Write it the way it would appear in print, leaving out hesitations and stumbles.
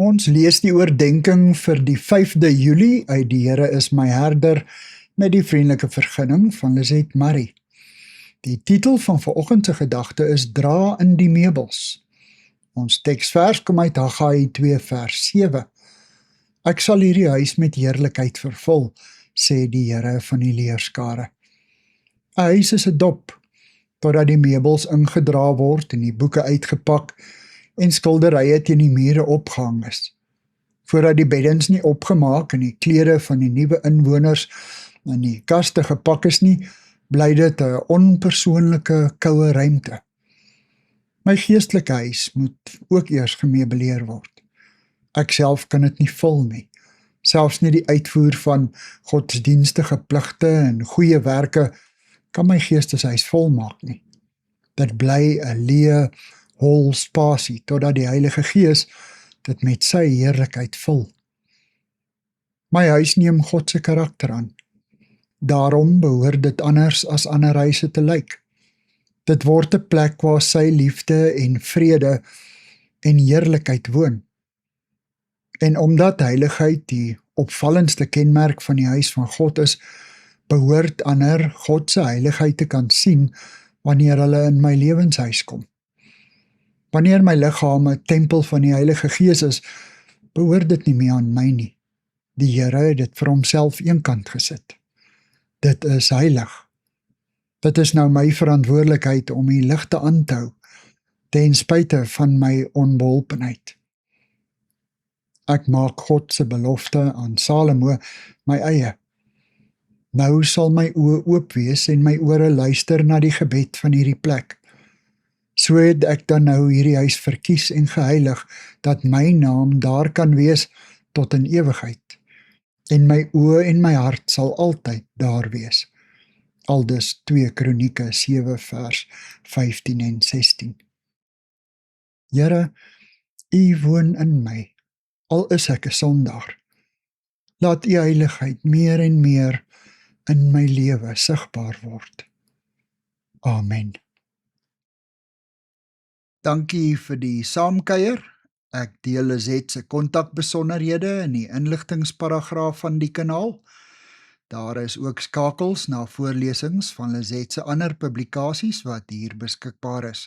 Ons lees die oordenking vir die 5de Julie uit Die Here is my herder met die vriendelike vergunning van Lisette Marie. Die titel van vanoggend se gedagte is Dra in die meubels. Ons teksvers kom uit Haggai 2 vers 7. Ek sal hierdie huis met heerlikheid vervul, sê die Here van die leerskare. 'n Huis is 'n dop, totdat die meubels ingedra word en die boeke uitgepak en skilderye teen die mure opgehang is. Voordat die beddens nie opgemaak en die klere van die nuwe inwoners in die kaste gepak is nie, bly dit 'n onpersoonlike, koue ruimte. My geestelike huis moet ook eers gemeubileer word. Ek self kan dit nie vul nie. Selfs nie die uitvoer van godsdienstige pligte en goeie werke kan my geesteshuis volmaak nie. Dit bly 'n leë, hol spasie, totdat die Heilige Gees dit met sy heerlikheid vul. My huis neem God se karakter aan. Daarom behoort dit anders as ander huise te lyk. Dit word 'n plek waar sy liefde en vrede en heerlikheid woon. En omdat heiligheid die opvallendste kenmerk van die huis van God is, behoort ander God se heiligheid te kan sien wanneer hulle in my lewenshuis kom. Wanneer my liggaam 'n tempel van die Heilige Gees is, behoort dit nie meer aan my nie. Die Here het dit vir homself eenkant gesit. Dit is heilig. Dit is nou my verantwoordelikheid om die ligte aan te hou, ten spyte van my onbeholpenheid. Ek maak God se belofte aan Salomo my eie. Nou sal my oë oop wees en my ore luister na die gebed van hierdie plek. So het ek dan nou hierdie huis verkies en geheilig, dat my naam daar kan wees tot in ewigheid. En my oë en my hart sal altyd daar wees. Aldus 2 Kronieke 7 vers 15 en 16. Here, U woon in my, al is ek 'n sondaar. Laat U heiligheid meer en meer in my lewe sigbaar word. Amen. Dankie vir die saamkuier. Ek deel Lisette se kontakbesonderhede in die inligtingsparagraaf van die kanaal. Daar is ook skakels na voorlesings van Lisette se ander publikasies wat hier beskikbaar is.